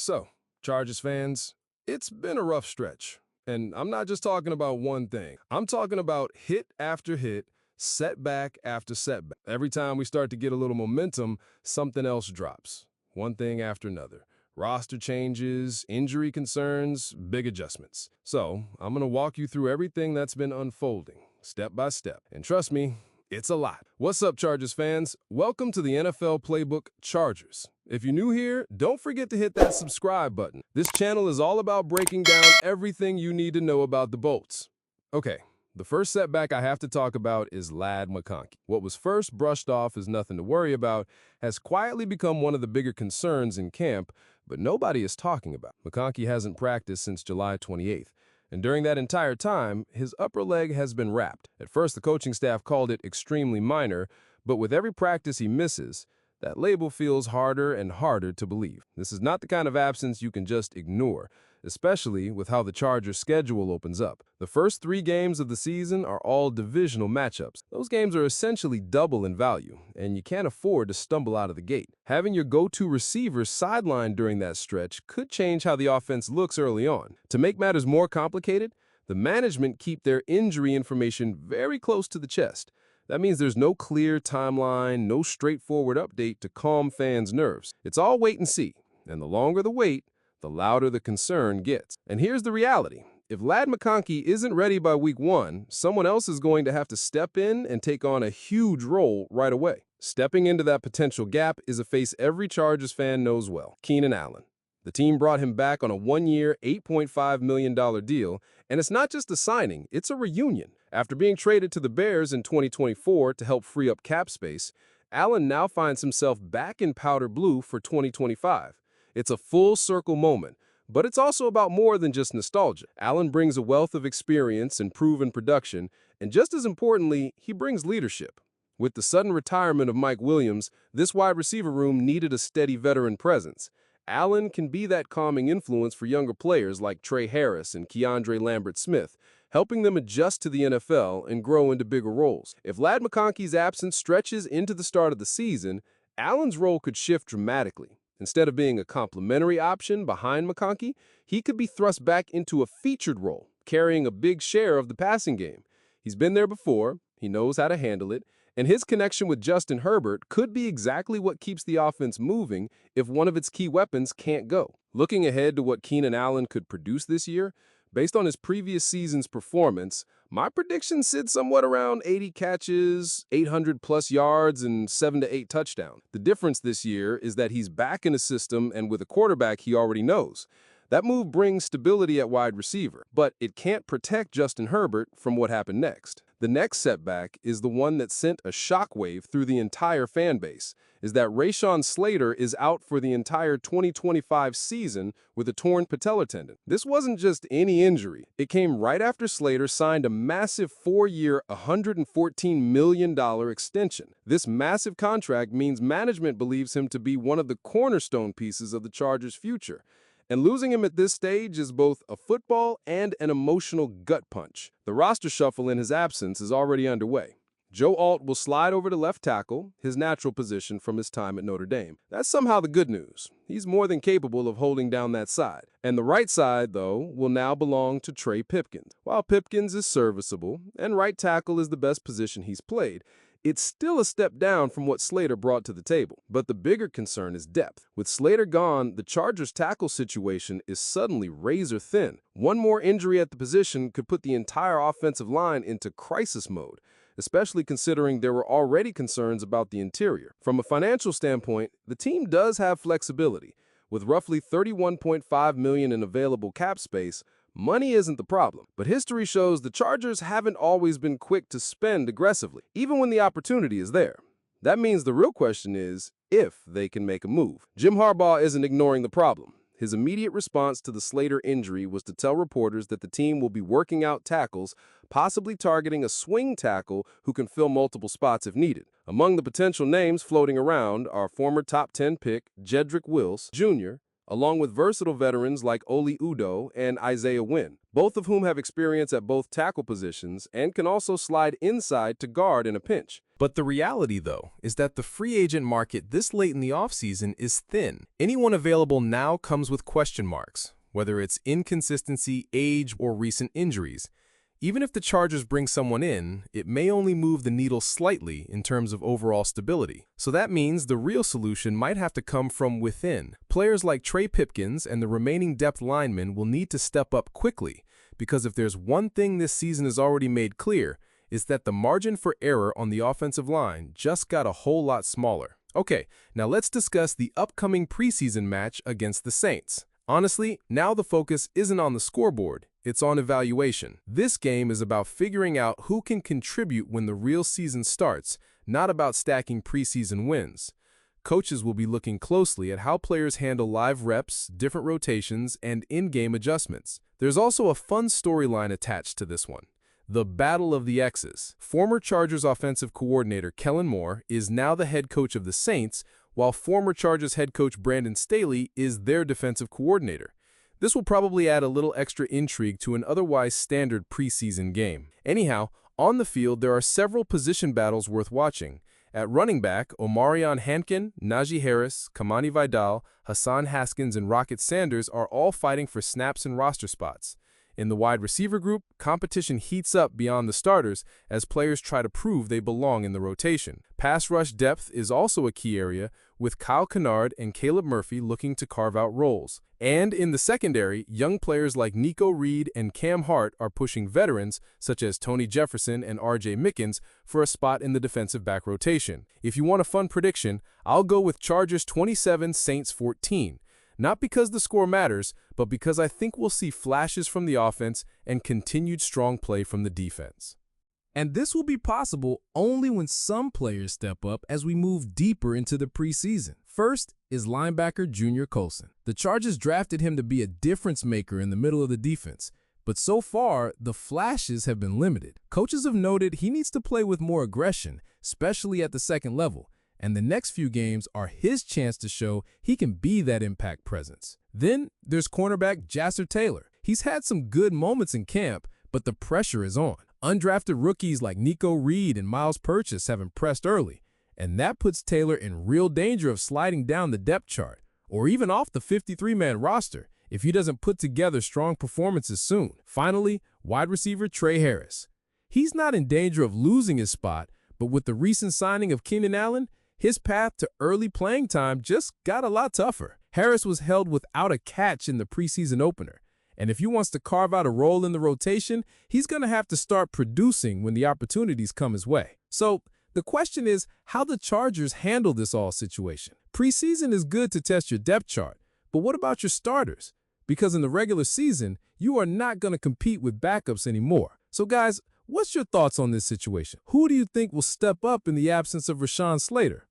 So, Chargers fans, it's been a rough stretch. And I'm not just talking about one thing. I'm talking about hit after hit, setback after setback. Every time we start to get a little momentum, something else drops. One thing after another. Roster changes, injury concerns, big adjustments. So, I'm going to walk you through everything that's been unfolding, step by step. And trust me, it's a lot. What's up, Chargers fans? Welcome to the NFL Playbook Chargers. If you're new here, don't forget to hit that subscribe button. This channel is all about breaking down everything you need to know about the Bolts. Okay, the first setback I have to talk about is Ladd McConkey. What was first brushed off as nothing to worry about has quietly become one of the bigger concerns in camp, but nobody is talking about. McConkey hasn't practiced since July 28th. And during that entire time, his upper leg has been wrapped. At first, the coaching staff called it extremely minor, but with every practice he misses, that label feels harder and harder to believe. This is not the kind of absence you can just ignore, especially with how the Chargers' schedule opens up. The first 3 games of the season are all divisional matchups. Those games are essentially double in value, and you can't afford to stumble out of the gate. Having your go-to receivers sidelined during that stretch could change how the offense looks early on. To make matters more complicated, the management keep their injury information very close to the chest. That means there's no clear timeline, no straightforward update to calm fans' nerves. It's all wait and see, and the longer the wait, the louder the concern gets. And here's the reality. If Ladd McConkey isn't ready by week 1, someone else is going to have to step in and take on a huge role right away. Stepping into that potential gap is a face every Chargers fan knows well: Keenan Allen. The team brought him back on a 1-year, $8.5 million deal, and it's not just a signing, it's a reunion. After being traded to the Bears in 2024 to help free up cap space, Allen now finds himself back in powder blue for 2025. It's a full-circle moment, but it's also about more than just nostalgia. Allen brings a wealth of experience and proven production, and just as importantly, he brings leadership. With the sudden retirement of Mike Williams, this wide receiver room needed a steady veteran presence. Allen can be that calming influence for younger players like Trey Harris and Keandre Lambert-Smith, helping them adjust to the NFL and grow into bigger roles. If Ladd McConkey's absence stretches into the start of the season, Allen's role could shift dramatically. Instead of being a complementary option behind McConkey, he could be thrust back into a featured role, carrying a big share of the passing game. He's been there before, he knows how to handle it, and his connection with Justin Herbert could be exactly what keeps the offense moving if one of its key weapons can't go. Looking ahead to what Keenan Allen could produce this year, based on his previous season's performance, my prediction sits somewhat around 80 catches, 800-plus yards, and 7 to 8 touchdowns. The difference this year is that he's back in a system and with a quarterback he already knows. That move brings stability at wide receiver, but it can't protect Justin Herbert from what happened next. The next setback is the one that sent a shockwave through the entire fan base, is that Rashawn Slater is out for the entire 2025 season with a torn patellar tendon. This wasn't just any injury. It came right after Slater signed a massive 4-year, $114 million extension. This massive contract means management believes him to be one of the cornerstone pieces of the Chargers' future. And losing him at this stage is both a football and an emotional gut punch. The roster shuffle in his absence is already underway. Joe Alt will slide over to left tackle, his natural position from his time at Notre Dame. That's somehow the good news. He's more than capable of holding down that side. And the right side, though, will now belong to Trey Pipkins. While Pipkins is serviceable, and right tackle is the best position he's played, it's still a step down from what Slater brought to the table. But the bigger concern is depth. With Slater gone, the Chargers' tackle situation is suddenly razor thin. One more injury at the position could put the entire offensive line into crisis mode, especially considering there were already concerns about the interior. From a financial standpoint, the team does have flexibility. With roughly $31.5 million in available cap space, money isn't the problem, but history shows the Chargers haven't always been quick to spend aggressively, even when the opportunity is there. That means the real question is if they can make a move. Jim Harbaugh isn't ignoring the problem. His immediate response to the Slater injury was to tell reporters that the team will be working out tackles, possibly targeting a swing tackle who can fill multiple spots if needed. Among the potential names floating around are former top 10 pick Jedrick Wills Jr., along with versatile veterans like Oli Udoh and Isaiah Wynn. both of whom have experience at both tackle positions and can also slide inside to guard in a pinch. But the reality, though, is that the free agent market this late in the offseason is thin. Anyone available now comes with question marks, whether it's inconsistency, age, or recent injuries. Even if the Chargers bring someone in, it may only move the needle slightly in terms of overall stability. So that means the real solution might have to come from within. Players like Trey Pipkins and the remaining depth linemen will need to step up quickly, because if there's one thing this season has already made clear, it's that the margin for error on the offensive line just got a whole lot smaller. Okay, now let's discuss the upcoming preseason match against the Saints. Honestly, now the focus isn't on the scoreboard, it's on evaluation. This game is about figuring out who can contribute when the real season starts, not about stacking preseason wins. Coaches will be looking closely at how players handle live reps, different rotations, and in-game adjustments. There's also a fun storyline attached to this one. The Battle of the X's. Former Chargers offensive coordinator Kellen Moore is now the head coach of the Saints, while former Chargers head coach Brandon Staley is their defensive coordinator. This will probably add a little extra intrigue to an otherwise standard preseason game. Anyhow, on the field there are several position battles worth watching. At running back, Omarion Hampton, Najee Harris, Kamani Vidal, Hassan Haskins, and Rocket Sanders are all fighting for snaps and roster spots. In the wide receiver group, competition heats up beyond the starters as players try to prove they belong in the rotation. Pass rush depth is also a key area, with Kyle Kennard and Caleb Murphy looking to carve out roles. And in the secondary, young players like Nico Reed and Cam Hart are pushing veterans, such as Tony Jefferson and R.J. Mickens, for a spot in the defensive back rotation. If you want a fun prediction, I'll go with Chargers 27, Saints 14. Not because the score matters, but because I think we'll see flashes from the offense and continued strong play from the defense. And this will be possible only when some players step up as we move deeper into the preseason. First is linebacker Junior Colson. The Chargers drafted him to be a difference maker in the middle of the defense, but so far, the flashes have been limited. Coaches have noted he needs to play with more aggression, especially at the second level, and the next few games are his chance to show he can be that impact presence. Then there's cornerback Jasser Taylor. He's had some good moments in camp, but the pressure is on. Undrafted rookies like Nico Reed and Miles Purchase have impressed early, and that puts Taylor in real danger of sliding down the depth chart, or even off the 53-man roster if he doesn't put together strong performances soon. Finally, wide receiver Trey Harris. He's not in danger of losing his spot, but with the recent signing of Keenan Allen, his path to early playing time just got a lot tougher. Harris was held without a catch in the preseason opener, and if he wants to carve out a role in the rotation, he's going to have to start producing when the opportunities come his way. So the question is how the Chargers handle this all situation. Preseason is good to test your depth chart, but what about your starters? Because in the regular season, you are not going to compete with backups anymore. So guys, what's your thoughts on this situation? Who do you think will step up in the absence of Rashawn Slater?